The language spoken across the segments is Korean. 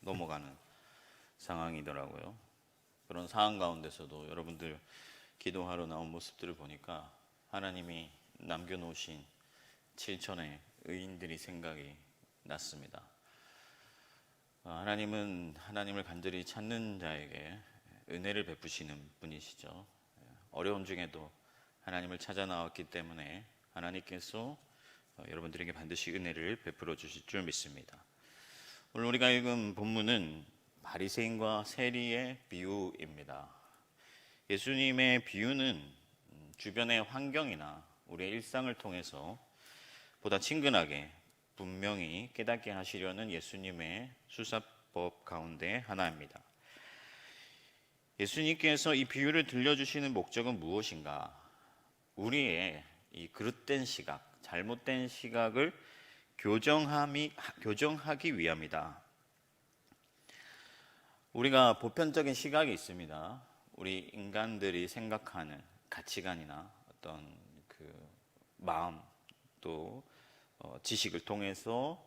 넘어가는 상황이더라고요. 그런 상황 가운데서도 여러분들 기도하러 나온 모습들을 보니까 하나님이 남겨놓으신 7천의 의인들이 생각이 났습니다. 하나님은 하나님을 간절히 찾는 자에게 은혜를 베푸시는 분이시죠. 어려움 중에도 하나님을 찾아 나왔기 때문에 하나님께서 여러분들에게 반드시 은혜를 베풀어 주실 줄 믿습니다. 오늘 우리가 읽은 본문은 바리새인과 세리의 비유입니다. 예수님의 비유는 주변의 환경이나 우리의 일상을 통해서 보다 친근하게 분명히 깨닫게 하시려는 예수님의 수사법 가운데 하나입니다. 예수님께서 이 비유를 들려주시는 목적은 무엇인가? 우리의 이 그릇된 시각, 잘못된 시각을 교정하기 위함이다. 우리가 보편적인 시각이 있습니다. 우리 인간들이 생각하는 가치관이나 어떤 그 마음 또 지식을 통해서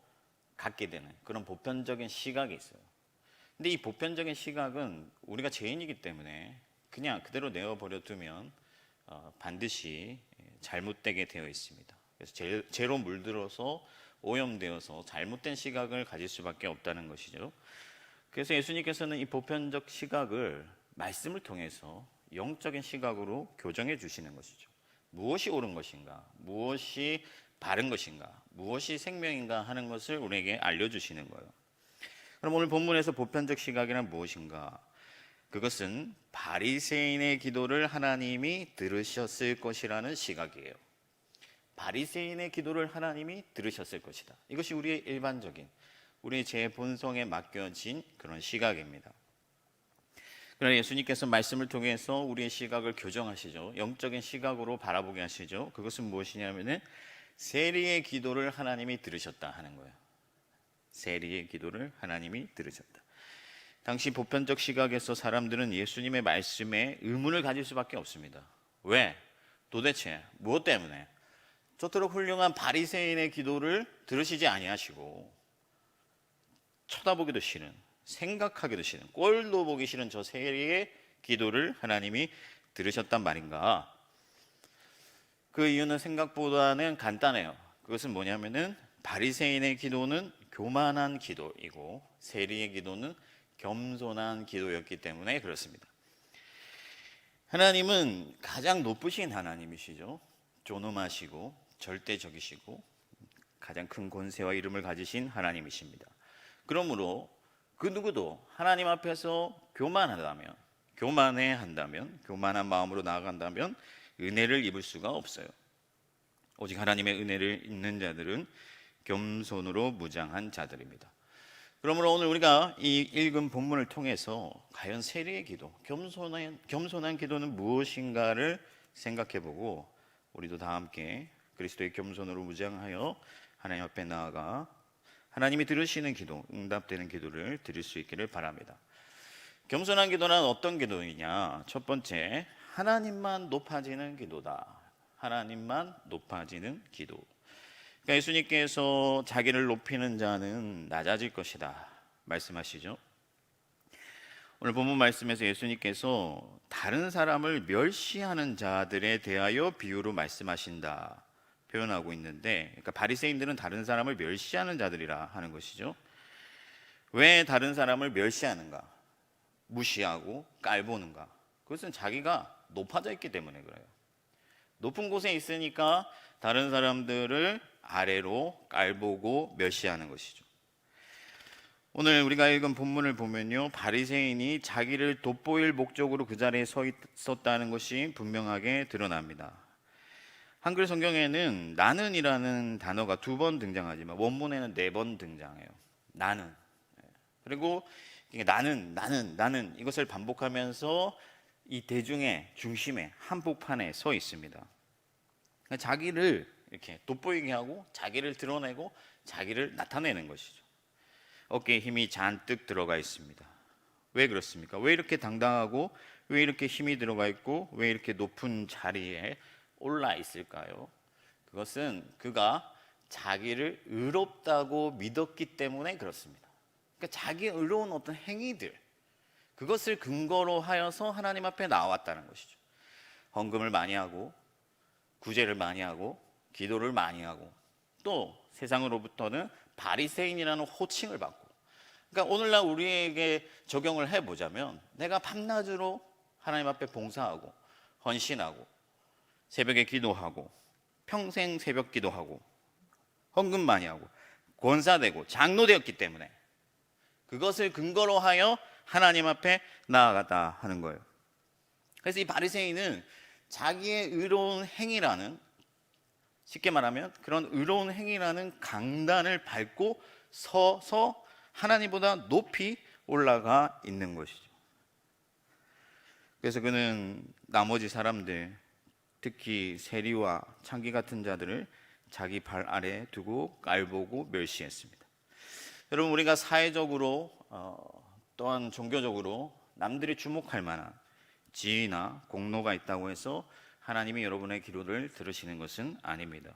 갖게 되는 그런 보편적인 시각이 있어요. 근데 이 보편적인 시각은 우리가 죄인이기 때문에 그냥 그대로 내어버려 두면 반드시 잘못되게 되어 있습니다. 그래서 죄로 물들어서 오염되어서 잘못된 시각을 가질 수밖에 없다는 것이죠. 그래서 예수님께서는 이 보편적 시각을 말씀을 통해서 영적인 시각으로 교정해 주시는 것이죠. 무엇이 옳은 것인가, 무엇이 바른 것인가, 무엇이 생명인가 하는 것을 우리에게 알려주시는 거예요. 그럼 오늘 본문에서 보편적 시각이란 무엇인가? 그것은 바리새인의 기도를 하나님이 들으셨을 것이라는 시각이에요. 바리새인의 기도를 하나님이 들으셨을 것이다. 이것이 우리의 일반적인, 우리의 제 본성에 맡겨진 그런 시각입니다. 그러나 예수님께서 말씀을 통해서 우리의 시각을 교정하시죠. 영적인 시각으로 바라보게 하시죠. 그것은 무엇이냐면은 세리의 기도를 하나님이 들으셨다 하는 거예요. 세리의 기도를 하나님이 들으셨다. 당시 보편적 시각에서 사람들은 예수님의 말씀에 의문을 가질 수밖에 없습니다. 왜? 도대체 무엇 때문에 저토록 훌륭한 바리새인의 기도를 들으시지 아니하시고 쳐다보기도 싫은, 생각하기도 싫은, 꼴도 보기 싫은 저 세리의 기도를 하나님이 들으셨단 말인가? 그 이유는 생각보다는 간단해요. 그것은 뭐냐면은 바리새인의 기도는 교만한 기도이고 세리의 기도는 겸손한 기도였기 때문에 그렇습니다. 하나님은 가장 높으신 하나님이시죠. 존엄하시고 절대적이시고 가장 큰 권세와 이름을 가지신 하나님이십니다. 그러므로 그 누구도 하나님 앞에서 교만해한다면, 교만한 마음으로 나아간다면 은혜를 입을 수가 없어요. 오직 하나님의 은혜를 입는 자들은 겸손으로 무장한 자들입니다. 그러므로 오늘 우리가 이 읽은 본문을 통해서 과연 세리의 기도, 겸손한 기도는 무엇인가를 생각해보고 우리도 다 함께 그리스도의 겸손으로 무장하여 하나님 앞에 나아가 하나님이 들으시는 기도, 응답되는 기도를 드릴 수 있기를 바랍니다. 겸손한 기도는 어떤 기도이냐? 첫 번째, 하나님만 높아지는 기도다. 하나님만 높아지는 기도. 그러니까 예수님께서 자기를 높이는 자는 낮아질 것이다 말씀하시죠. 오늘 본문 말씀에서 예수님께서 다른 사람을 멸시하는 자들에 대하여 비유로 말씀하신다 표현하고 있는데, 그러니까 바리새인들은 다른 사람을 멸시하는 자들이라 하는 것이죠. 왜 다른 사람을 멸시하는가? 무시하고 깔보는가? 그것은 자기가 높아져 있기 때문에 그래요. 높은 곳에 있으니까 다른 사람들을 아래로 깔보고 멸시하는 것이죠. 오늘 우리가 읽은 본문을 보면요, 바리새인이 자기를 돋보일 목적으로 그 자리에 서 있었다는 것이 분명하게 드러납니다. 한글 성경에는 나는이라는 단어가 2번 등장하지만 원문에는 4번 등장해요. 나는. 그리고 나는 이것을 반복하면서 이 대중의 중심에 한복판에 서 있습니다. 자기를 이렇게 돋보이게 하고 자기를 드러내고 자기를 나타내는 것이죠. 어깨에 힘이 잔뜩 들어가 있습니다. 왜 그렇습니까? 왜 이렇게 당당하고 왜 이렇게 힘이 들어가 있고 왜 이렇게 높은 자리에 올라 있을까요? 그것은 그가 자기를 의롭다고 믿었기 때문에 그렇습니다. 그러니까 자기 의로운 어떤 행위들, 그것을 근거로 하여서 하나님 앞에 나왔다는 것이죠. 헌금을 많이 하고 구제를 많이 하고 기도를 많이 하고 또 세상으로부터는 바리새인이라는 호칭을 받고, 그러니까 오늘날 우리에게 적용을 해보자면 내가 밤낮으로 하나님 앞에 봉사하고 헌신하고 새벽에 기도하고 평생 새벽 기도하고 헌금 많이 하고 권사되고 장로되었기 때문에 그것을 근거로 하여 하나님 앞에 나아가다 하는 거예요. 그래서 이 바리새인은 자기의 의로운 행위라는, 쉽게 말하면 그런 의로운 행위라는 강단을 밟고 서서 하나님보다 높이 올라가 있는 것이죠. 그래서 그는 나머지 사람들, 특히 세리와 창기 같은 자들을 자기 발 아래 두고 깔보고 멸시했습니다. 여러분, 우리가 사회적으로 또한 종교적으로 남들이 주목할 만한 지위나 공로가 있다고 해서 하나님이 여러분의 기도를 들으시는 것은 아닙니다.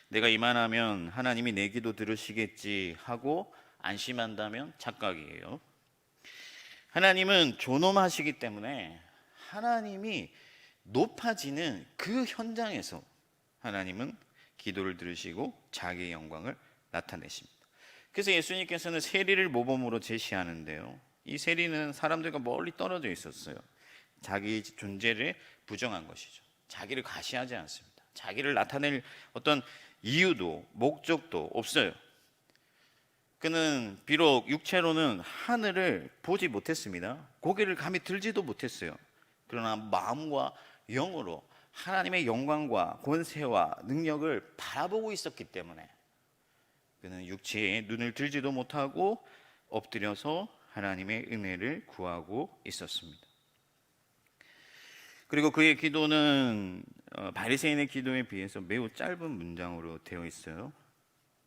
내가 이만하면 하나님이 내 기도 들으시겠지 하고 안심한다면 착각이에요. 하나님은 존엄하시기 때문에 하나님이 높아지는 그 현장에서 하나님은 기도를 들으시고 자기의 영광을 나타내십니다. 그래서 예수님께서는 세리를 모범으로 제시하는데요, 이 세리는 사람들과 멀리 떨어져 있었어요. 자기 존재를 부정한 것이죠. 자기를 과시하지 않습니다. 자기를 나타낼 어떤 이유도 목적도 없어요. 그는 비록 육체로는 하늘을 보지 못했습니다. 고개를 감히 들지도 못했어요. 그러나 마음과 영으로 하나님의 영광과 권세와 능력을 바라보고 있었기 때문에 그는 육체에 눈을 들지도 못하고 엎드려서 하나님의 은혜를 구하고 있었습니다. 그리고 그의 기도는 바리새인의 기도에 비해서 매우 짧은 문장으로 되어 있어요.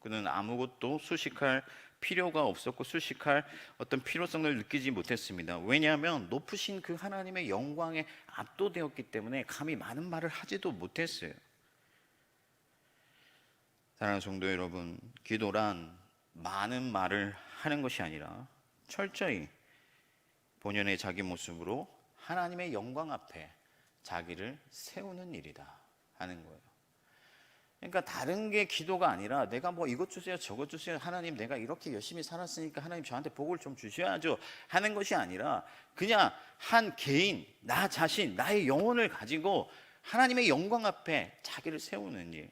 그는 아무것도 수식할 필요가 없었고 수식할 어떤 필요성을 느끼지 못했습니다. 왜냐하면 높으신 그 하나님의 영광에 압도되었기 때문에 감히 많은 말을 하지도 못했어요. 사랑하는 성도 여러분, 기도란 많은 말을 하는 것이 아니라 철저히 본연의 자기 모습으로 하나님의 영광 앞에 자기를 세우는 일이다 하는 거예요. 그러니까 다른 게 기도가 아니라 내가 뭐 이것 주세요 저것 주세요, 하나님 내가 이렇게 열심히 살았으니까 하나님 저한테 복을 좀 주셔야죠 하는 것이 아니라 그냥 한 개인, 나 자신, 나의 영혼을 가지고 하나님의 영광 앞에 자기를 세우는 일,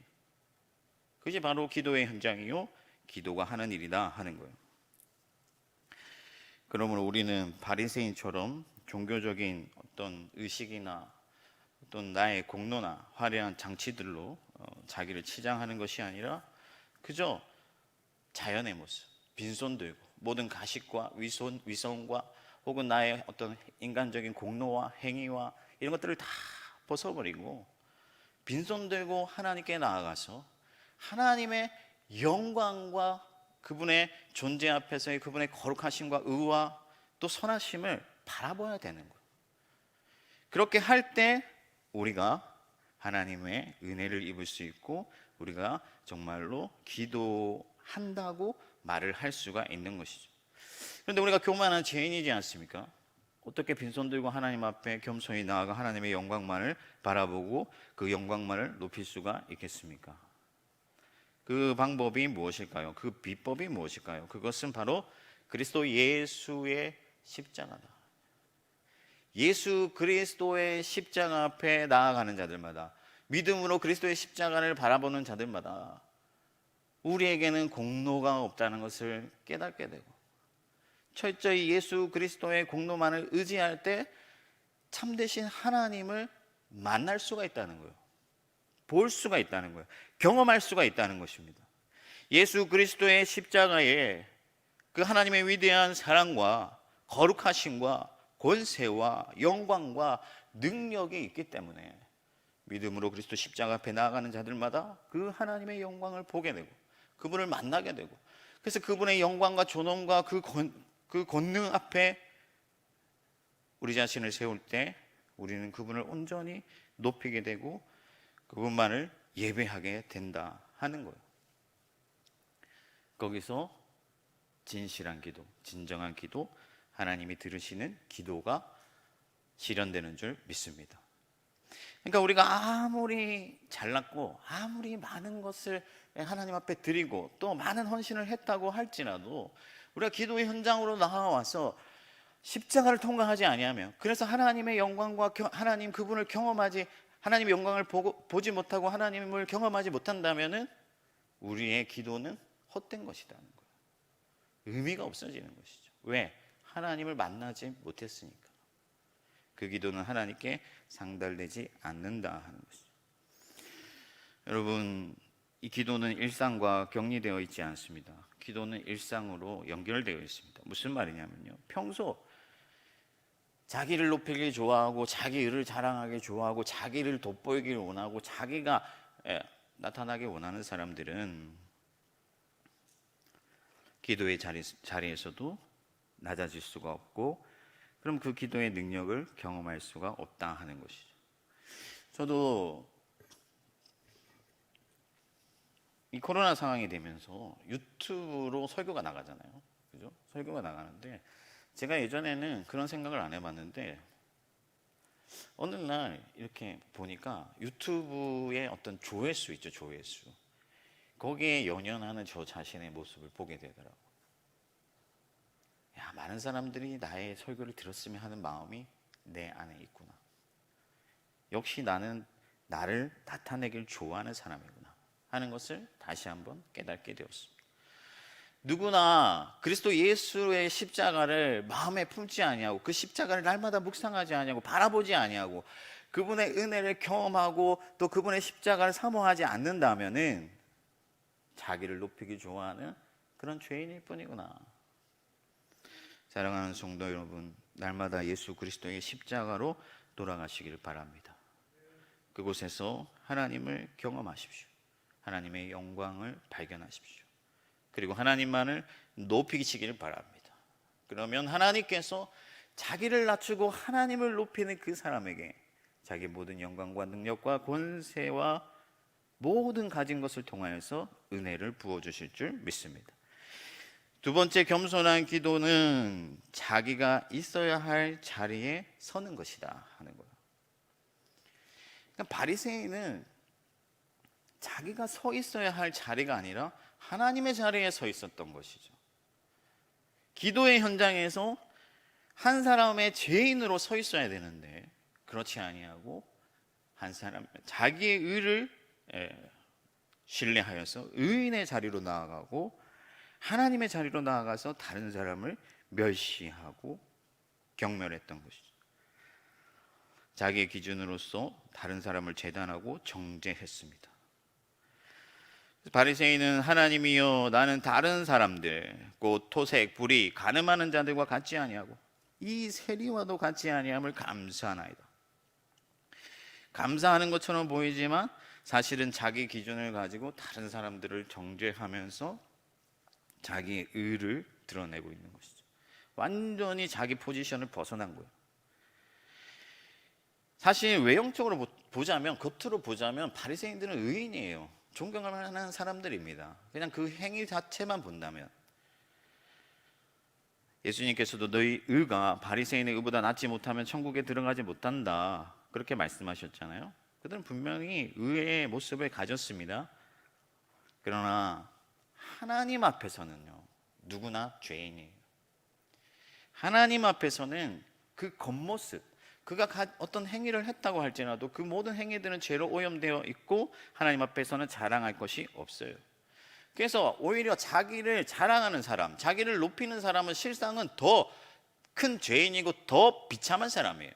그것이 바로 기도의 현장이요 기도가 하는 일이다 하는 거예요. 그러므로 우리는 바리새인처럼 종교적인 어떤 의식이나 어떤 나의 공로나 화려한 장치들로 자기를 치장하는 것이 아니라 그저 자연의 모습, 빈손 들고 모든 가식과 위선과 혹은 나의 어떤 인간적인 공로와 행위와 이런 것들을 다 벗어버리고 빈손 들고 하나님께 나아가서 하나님의 영광과 그분의 존재 앞에서의 그분의 거룩하심과 의와 또 선하심을 바라봐야 되는 거예요. 그렇게 할 때 우리가 하나님의 은혜를 입을 수 있고 우리가 정말로 기도한다고 말을 할 수가 있는 것이죠. 그런데 우리가 교만한 죄인이지 않습니까? 어떻게 빈손 들고 하나님 앞에 겸손히 나아가 하나님의 영광만을 바라보고 그 영광만을 높일 수가 있겠습니까? 그 방법이 무엇일까요? 그 비법이 무엇일까요? 그것은 바로 그리스도 예수의 십자가다. 예수 그리스도의 십자가 앞에 나아가는 자들마다, 믿음으로 그리스도의 십자가를 바라보는 자들마다 우리에게는 공로가 없다는 것을 깨닫게 되고 철저히 예수 그리스도의 공로만을 의지할 때 참되신 하나님을 만날 수가 있다는 거예요. 볼 수가 있다는 거예요. 경험할 수가 있다는 것입니다. 예수 그리스도의 십자가에 그 하나님의 위대한 사랑과 거룩하심과 권세와 영광과 능력이 있기 때문에 믿음으로 그리스도 십자가 앞에 나아가는 자들마다 그 하나님의 영광을 보게 되고 그분을 만나게 되고, 그래서 그분의 영광과 존엄과 그 권능 앞에 우리 자신을 세울 때 우리는 그분을 온전히 높이게 되고 그분만을 예배하게 된다 하는 거예요. 거기서 진실한 기도, 진정한 기도, 하나님이 들으시는 기도가 실현되는 줄 믿습니다. 그러니까 우리가 아무리 잘났고 아무리 많은 것을 하나님 앞에 드리고 또 많은 헌신을 했다고 할지라도 우리가 기도의 현장으로 나와서 십자가를 통과하지 아니하며, 그래서 하나님의 영광과 하나님 그분을 경험하지, 하나님의 영광을 보지 못하고 하나님을 경험하지 못한다면은 우리의 기도는 헛된 것이라는 거예요. 의미가 없어지는 것이죠. 왜? 하나님을 만나지 못했으니까. 그 기도는 하나님께 상달되지 않는다 하는 것이죠. 여러분, 이 기도는 일상과 격리되어 있지 않습니다. 기도는 일상으로 연결되어 있습니다. 무슨 말이냐면요, 평소 자기를 높이길 좋아하고 자기 의를 자랑하기 좋아하고 자기를 돋보이길 원하고 자기가 나타나기 원하는 사람들은 기도의 자리에서도 낮아질 수가 없고, 그럼 그 기도의 능력을 경험할 수가 없다 하는 것이죠. 저도 이 코로나 상황이 되면서 유튜브로 설교가 나가잖아요. 그죠? 설교가 나가는데 제가 예전에는 그런 생각을 안 해봤는데 어느 날 이렇게 보니까 유튜브의 어떤 조회수 있죠, 조회수. 거기에 연연하는 저 자신의 모습을 보게 되더라고요. 야, 많은 사람들이 나의 설교를 들었으면 하는 마음이 내 안에 있구나. 역시 나는 나를 나타내길 좋아하는 사람이구나 하는 것을 다시 한번 깨닫게 되었습니다. 누구나 그리스도 예수의 십자가를 마음에 품지 아니하고 그 십자가를 날마다 묵상하지 아니하고 바라보지 아니하고 그분의 은혜를 경험하고 또 그분의 십자가를 사모하지 않는다면은 자기를 높이기 좋아하는 그런 죄인일 뿐이구나. 사랑하는 성도 여러분, 날마다 예수 그리스도의 십자가로 돌아가시기를 바랍니다. 그곳에서 하나님을 경험하십시오. 하나님의 영광을 발견하십시오. 그리고 하나님만을 높이시기를 바랍니다. 그러면 하나님께서 자기를 낮추고 하나님을 높이는 그 사람에게 자기 모든 영광과 능력과 권세와 모든 가진 것을 통하여서 은혜를 부어주실 줄 믿습니다. 두 번째, 겸손한 기도는 자기가 있어야 할 자리에 서는 것이다 하는 거예요. 그러니까 바리새인은 자기가 서 있어야 할 자리가 아니라 하나님의 자리에 서 있었던 것이죠. 기도의 현장에서 한 사람의 죄인으로 서 있어야 되는데 그렇지 아니하고 한 사람 자기의 의를 신뢰하여서 의인의 자리로 나아가고 하나님의 자리로 나아가서 다른 사람을 멸시하고 경멸했던 것이죠. 자기의 기준으로서 다른 사람을 재단하고 정죄했습니다. 바리새인은 하나님이여, 나는 다른 사람들 곧 토색, 불의, 간음하는 자들과 같지 아니하고 이 세리와도 같지 아니함을 감사하나이다. 감사하는 것처럼 보이지만 사실은 자기 기준을 가지고 다른 사람들을 정죄하면서 자기의 의를 드러내고 있는 것이죠. 완전히 자기 포지션을 벗어난 거예요. 사실 외형적으로 보자면, 겉으로 보자면 바리새인들은 의인이에요. 존경할 만한 사람들입니다. 그냥 그 행위 자체만 본다면. 예수님께서도 너희 의가 바리새인의 의보다 낫지 못하면 천국에 들어가지 못한다, 그렇게 말씀하셨잖아요. 그들은 분명히 의의 모습을 가졌습니다. 그러나 하나님 앞에서는요, 누구나 죄인이에요. 하나님 앞에서는 그 겉모습, 그가 어떤 행위를 했다고 할지라도 그 모든 행위들은 죄로 오염되어 있고 하나님 앞에서는 자랑할 것이 없어요. 그래서 오히려 자기를 자랑하는 사람, 자기를 높이는 사람은 실상은 더 큰 죄인이고 더 비참한 사람이에요.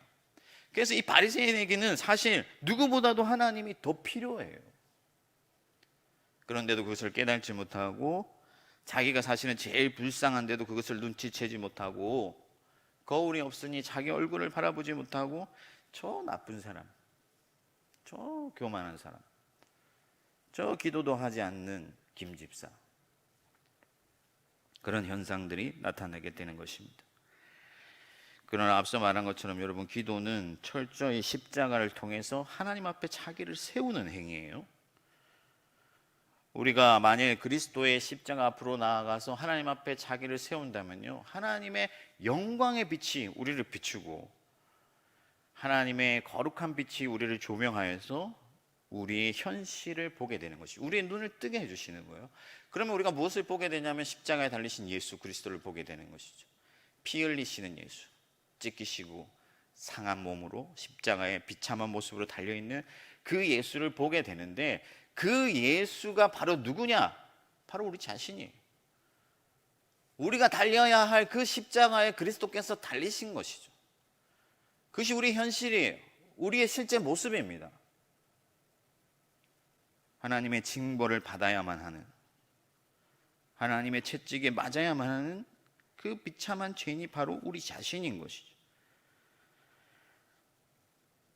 그래서 이 바리새인에게는 사실 누구보다도 하나님이 더 필요해요. 그런데도 그것을 깨닫지 못하고 자기가 사실은 제일 불쌍한데도 그것을 눈치채지 못하고 거울이 없으니 자기 얼굴을 바라보지 못하고 저 나쁜 사람, 저 교만한 사람, 저 기도도 하지 않는 김집사, 그런 현상들이 나타나게 되는 것입니다. 그러나 앞서 말한 것처럼 여러분, 기도는 철저히 십자가를 통해서 하나님 앞에 자기를 세우는 행위예요. 우리가 만일 그리스도의 십자가 앞으로 나아가서 하나님 앞에 자기를 세운다면요, 하나님의 영광의 빛이 우리를 비추고 하나님의 거룩한 빛이 우리를 조명하여서 우리의 현실을 보게 되는 것이, 우리의 눈을 뜨게 해주시는 거예요. 그러면 우리가 무엇을 보게 되냐면 십자가에 달리신 예수 그리스도를 보게 되는 것이죠. 피 흘리시는 예수, 찢기시고 상한 몸으로 십자가에 비참한 모습으로 달려있는 그 예수를 보게 되는데, 그 예수가 바로 누구냐? 바로 우리 자신이에요. 우리가 달려야 할 그 십자가에 그리스도께서 달리신 것이죠. 그것이 우리 현실이에요. 우리의 실제 모습입니다. 하나님의 징벌을 받아야만 하는, 하나님의 채찍에 맞아야만 하는 그 비참한 죄인이 바로 우리 자신인 것이죠.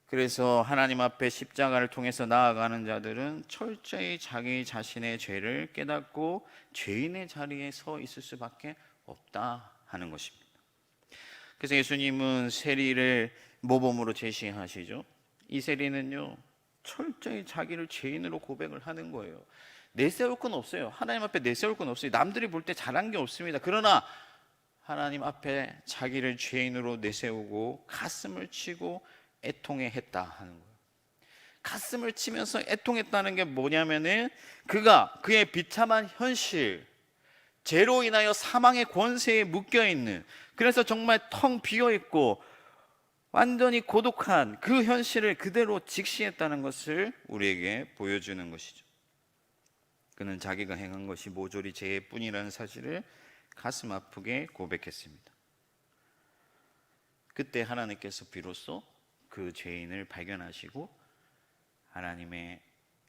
그래서 하나님 앞에 십자가를 통해서 나아가는 자들은 철저히 자기 자신의 죄를 깨닫고 죄인의 자리에 서 있을 수밖에 없다 하는 것입니다. 그래서 예수님은 세리를 모범으로 제시하시죠. 이 세리는요, 철저히 자기를 죄인으로 고백을 하는 거예요. 내세울 건 없어요. 하나님 앞에 내세울 건 없어요. 남들이 볼 때 잘한 게 없습니다. 그러나 하나님 앞에 자기를 죄인으로 내세우고 가슴을 치고 애통해했다 하는 거예요. 가슴을 치면서 애통했다는 게 뭐냐면은, 그가 그의 비참한 현실, 죄로 인하여 사망의 권세에 묶여 있는, 그래서 정말 텅 비어 있고 완전히 고독한 그 현실을 그대로 직시했다는 것을 우리에게 보여주는 것이죠. 그는 자기가 행한 것이 모조리 죄의 뿐이라는 사실을 가슴 아프게 고백했습니다. 그때 하나님께서 비로소 그 죄인을 발견하시고 하나님의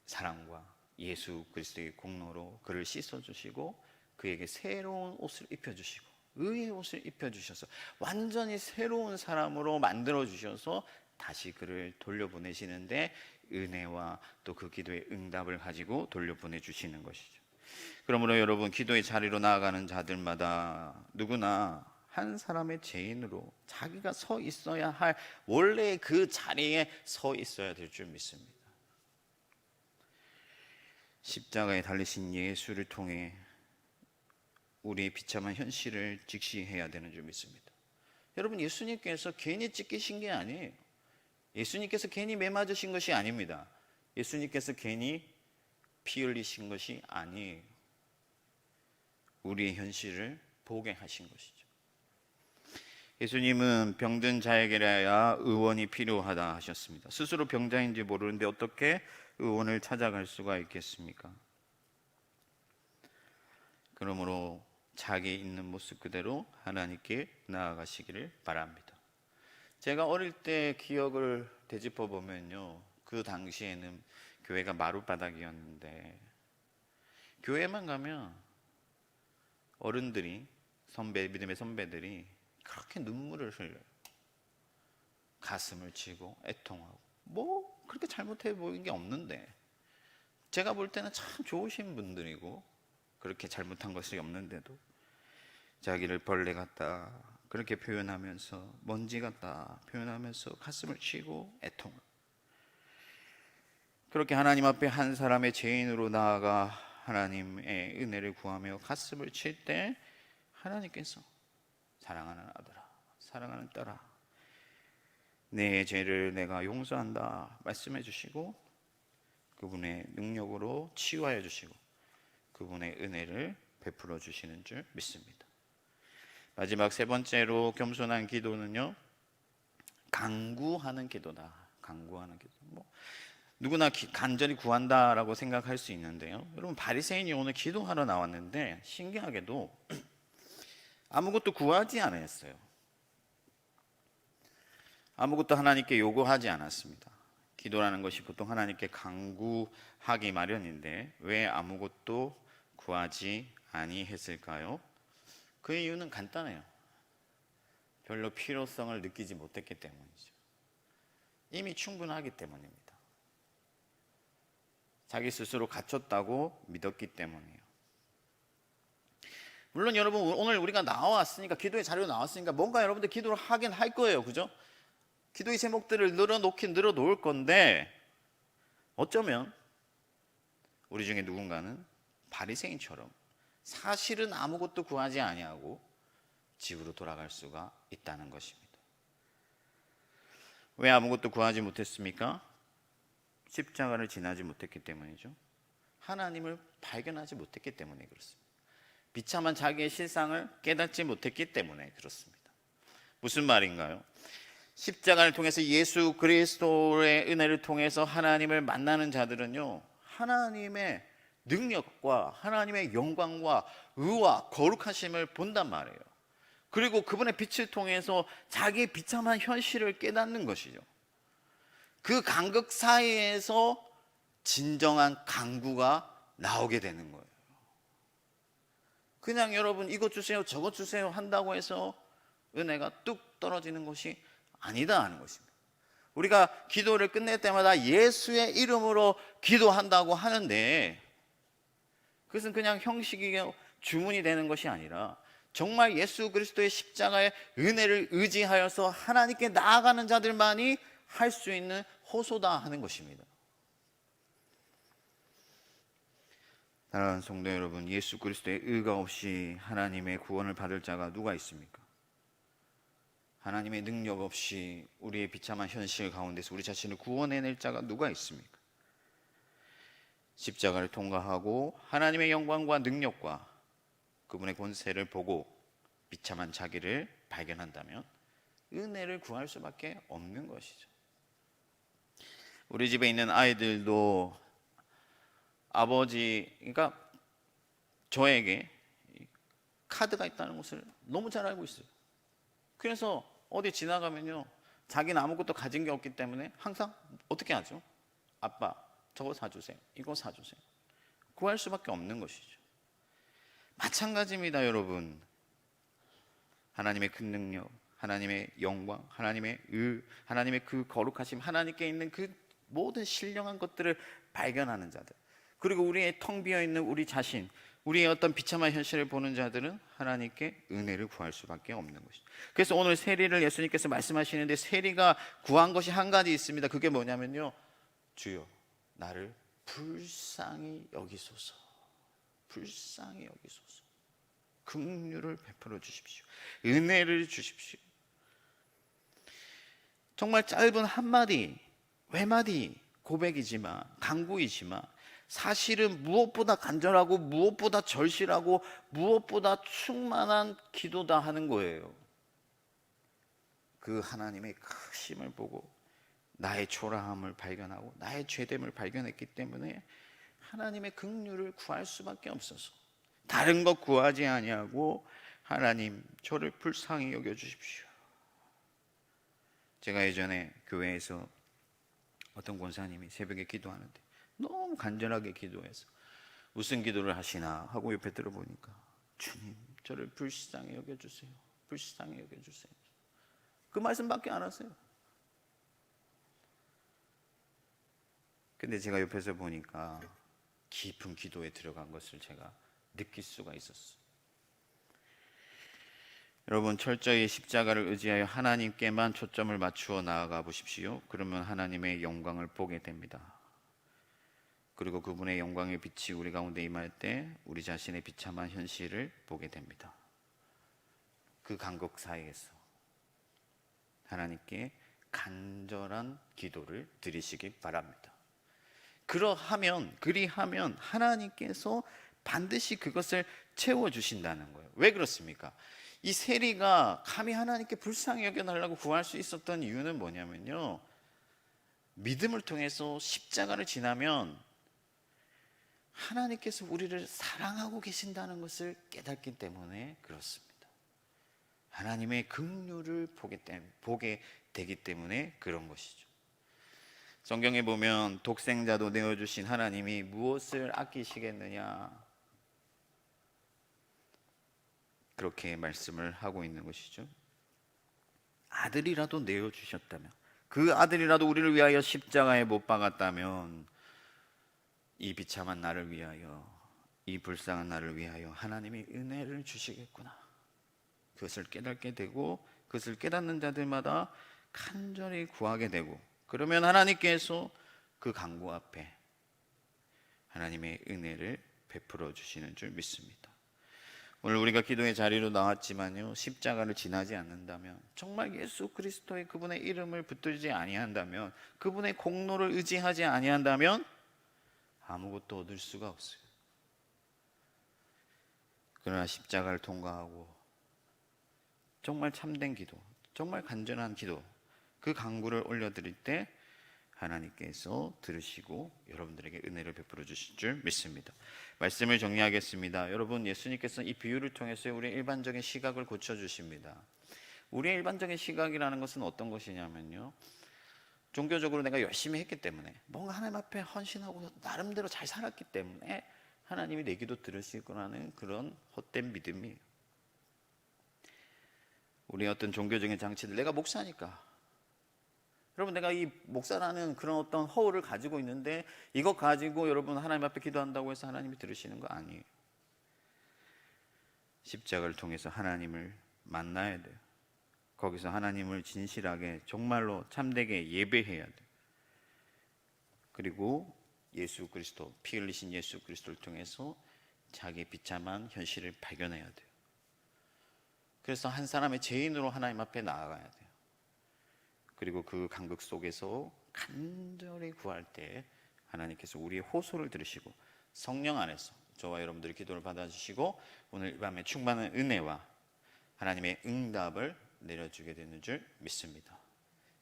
사랑과 예수 그리스도의 공로로 그를 씻어주시고 그에게 새로운 옷을 입혀주시고 의의 옷을 입혀주셔서 완전히 새로운 사람으로 만들어주셔서 다시 그를 돌려보내시는데, 은혜와 또 그 기도의 응답을 가지고 돌려보내주시는 것이죠. 그러므로 여러분, 기도의 자리로 나아가는 자들마다 누구나 한 사람의 죄인으로 자기가 서 있어야 할 원래 그 자리에 서 있어야 될 줄 믿습니다. 십자가에 달리신 예수를 통해 우리의 비참한 현실을 직시해야 되는 줄 믿습니다. 여러분, 예수님께서 괜히 찢기신 게 아니에요. 예수님께서 괜히 매 맞으신 것이 아닙니다. 예수님께서 괜히 피 흘리신 것이 아니에요. 우리의 현실을 보게 하신 것이죠. 예수님은 병든 자에게라야 의원이 필요하다 하셨습니다. 스스로 병자인지 모르는데 어떻게 의원을 찾아갈 수가 있겠습니까? 그러므로 자기 있는 모습 그대로 하나님께 나아가시기를 바랍니다. 제가 어릴 때 기억을 되짚어 보면요, 그 당시에는 교회가 마룻바닥이었는데 교회만 가면 어른들이, 믿음의 선배들이 그렇게 눈물을 흘려요. 가슴을 치고 애통하고, 뭐 그렇게 잘못해 보이는 게 없는데, 제가 볼 때는 참 좋으신 분들이고 그렇게 잘못한 것이 없는데도 자기를 벌레 같다 그렇게 표현하면서, 먼지 같다 표현하면서 가슴을 치고 애통하고, 그렇게 하나님 앞에 한 사람의 죄인으로 나아가 하나님의 은혜를 구하며 가슴을 칠 때 하나님께서 사랑하는 아들아, 사랑하는 딸아, 내 죄를 내가 용서한다 말씀해 주시고 그분의 능력으로 치유하여 주시고 그분의 은혜를 베풀어 주시는 줄 믿습니다. 마지막 세 번째로 겸손한 기도는요, 간구하는 기도다. 간구하는 기도. 누구나 간절히 구한다라고 생각할 수 있는데요, 여러분, 바리새인이 오늘 기도하러 나왔는데 신기하게도 아무것도 구하지 않았어요. 아무것도 하나님께 요구하지 않았습니다. 기도라는 것이 보통 하나님께 간구하기 마련인데 왜 아무것도 구하지 아니했을까요? 그 이유는 간단해요. 별로 필요성을 느끼지 못했기 때문이죠. 이미 충분하기 때문입니다. 자기 스스로 갖췄다고 믿었기 때문이에요. 물론 여러분, 오늘 우리가 나왔으니까, 기도의 자리로 나왔으니까 뭔가 여러분들 기도를 하긴 할 거예요. 그죠? 기도의 제목들을 늘어놓을 건데 어쩌면 우리 중에 누군가는 바리새인처럼 사실은 아무것도 구하지 아니하고 집으로 돌아갈 수가 있다는 것입니다. 왜 아무것도 구하지 못했습니까? 십자가를 지나지 못했기 때문이죠. 하나님을 발견하지 못했기 때문에 그렇습니다. 비참한 자기의 실상을 깨닫지 못했기 때문에 그렇습니다. 무슨 말인가요? 십자가를 통해서 예수 그리스도의 은혜를 통해서 하나님을 만나는 자들은요, 하나님의 능력과 하나님의 영광과 의와 거룩하심을 본단 말이에요. 그리고 그분의 빛을 통해서 자기의 비참한 현실을 깨닫는 것이죠. 그 간극 사이에서 진정한 간구가 나오게 되는 거예요. 그냥 여러분 이것 주세요 저것 주세요 한다고 해서 은혜가 뚝 떨어지는 것이 아니다 하는 것입니다. 우리가 기도를 끝낼 때마다 예수의 이름으로 기도한다고 하는데 그것은 그냥 형식이고 주문이 되는 것이 아니라 정말 예수 그리스도의 십자가의 은혜를 의지하여서 하나님께 나아가는 자들만이 할 수 있는 호소다 하는 것입니다. 사랑하는 성도 여러분, 예수 그리스도의 의가 없이 하나님의 구원을 받을 자가 누가 있습니까? 하나님의 능력 없이 우리의 비참한 현실 가운데서 우리 자신을 구원해낼 자가 누가 있습니까? 십자가를 통과하고 하나님의 영광과 능력과 그분의 권세를 보고 비참한 자기를 발견한다면 은혜를 구할 수밖에 없는 것이죠. 우리 집에 있는 아이들도 그러니까 저에게 카드가 있다는 것을 너무 잘 알고 있어요. 그래서 어디 지나가면요, 자기는 아무것도 가진 게 없기 때문에 항상 어떻게 하죠? 아빠, 저거 사주세요. 이거 사주세요. 구할 수밖에 없는 것이죠. 마찬가지입니다, 여러분. 하나님의 큰 능력, 하나님의 영광, 하나님의 하나님의 그 거룩하심, 하나님께 있는 그 모든 신령한 것들을 발견하는 자들, 그리고 우리의 텅 비어있는 우리 자신, 우리의 어떤 비참한 현실을 보는 자들은 하나님께 은혜를 구할 수밖에 없는 것이죠. 그래서 오늘 세리를 예수님께서 말씀하시는데 세리가 구한 것이 한 가지 있습니다. 그게 뭐냐면요, 주여 나를 불쌍히 여기소서, 불쌍히 여기소서, 긍휼을 베풀어 주십시오, 은혜를 주십시오. 정말 짧은 한마디, 외마디 고백이지만, 간구이지만 사실은 무엇보다 간절하고 무엇보다 절실하고 무엇보다 충만한 기도다 하는 거예요. 그 하나님의 크심을 보고 나의 초라함을 발견하고 나의 죄됨을 발견했기 때문에 하나님의 긍휼을 구할 수밖에 없어서 다른 것 구하지 아니하고 하나님 저를 불쌍히 여겨주십시오. 제가 예전에 교회에서 어떤 권사님이 새벽에 기도하는데 너무 간절하게 기도해서 무슨 기도를 하시나 하고 옆에 들어보니까 주님 저를 불쌍히 여겨주세요, 불쌍히 여겨주세요, 그 말씀밖에 안 하세요. 근데 제가 옆에서 보니까 깊은 기도에 들어간 것을 제가 느낄 수가 있었어요. 여러분, 철저히 십자가를 의지하여 하나님께만 초점을 맞추어 나아가 보십시오. 그러면 하나님의 영광을 보게 됩니다. 그리고 그분의 영광의 빛이 우리 가운데 임할 때 우리 자신의 비참한 현실을 보게 됩니다. 그 간극 사이에서 하나님께 간절한 기도를 드리시기 바랍니다. 그리하면 하나님께서 반드시 그것을 채워주신다는 거예요. 왜 그렇습니까? 이 세리가 감히 하나님께 불쌍히 여겨달라고 구할 수 있었던 이유는 뭐냐면요, 믿음을 통해서 십자가를 지나면 하나님께서 우리를 사랑하고 계신다는 것을 깨닫기 때문에 그렇습니다. 하나님의 긍휼을 보게 되기 때문에 그런 것이죠. 성경에 보면 독생자도 내어주신 하나님이 무엇을 아끼시겠느냐, 그렇게 말씀을 하고 있는 것이죠. 아들이라도 내어주셨다면, 그 아들이라도 우리를 위하여 십자가에 못 박았다면 이 비참한 나를 위하여, 이 불쌍한 나를 위하여 하나님이 은혜를 주시겠구나, 그것을 깨닫게 되고 그것을 깨닫는 자들마다 간절히 구하게 되고, 그러면 하나님께서 그 간구 앞에 하나님의 은혜를 베풀어 주시는 줄 믿습니다. 오늘 우리가 기도의 자리로 나왔지만요, 십자가를 지나지 않는다면, 정말 예수 그리스도의 그분의 이름을 붙들지 아니한다면, 그분의 공로를 의지하지 아니한다면 아무것도 얻을 수가 없어요. 그러나 십자가를 통과하고 정말 참된 기도, 정말 간절한 기도, 그 간구를 올려드릴 때 하나님께서 들으시고 여러분들에게 은혜를 베풀어 주실 줄 믿습니다. 말씀을 정리하겠습니다. 여러분, 예수님께서 이 비유를 통해서 우리의 일반적인 시각을 고쳐주십니다. 우리의 일반적인 시각이라는 것은 어떤 것이냐면요, 종교적으로 내가 열심히 했기 때문에, 뭔가 하나님 앞에 헌신하고 나름대로 잘 살았기 때문에 하나님이 내 기도 들으실 거라는 그런 헛된 믿음이에요. 우리의 어떤 종교적인 장치들, 내가 목사니까, 여러분, 내가 이 목사라는 그런 어떤 허울을 가지고 있는데 이것 가지고 여러분 하나님 앞에 기도한다고 해서 하나님이 들으시는 거 아니에요. 십자가를 통해서 하나님을 만나야 돼요. 거기서 하나님을 진실하게 정말로 참되게 예배해야 돼요. 그리고 예수 그리스도, 피 흘리신 예수 그리스도를 통해서 자기의 비참한 현실을 발견해야 돼요. 그래서 한 사람의 죄인으로 하나님 앞에 나아가야 돼요. 그리고 그 간극 속에서 간절히 구할 때 하나님께서 우리의 호소를 들으시고 성령 안에서 저와 여러분들의 기도를 받아주시고 오늘 밤에 충만한 은혜와 하나님의 응답을 내려주게 되는 줄 믿습니다.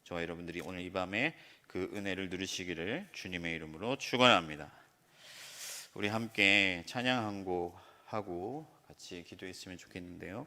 저와 여러분들이 오늘 이 밤에 그 은혜를 누리시기를 주님의 이름으로 축원합니다. 우리 함께 찬양 한 곡 하고 같이 기도했으면 좋겠는데요.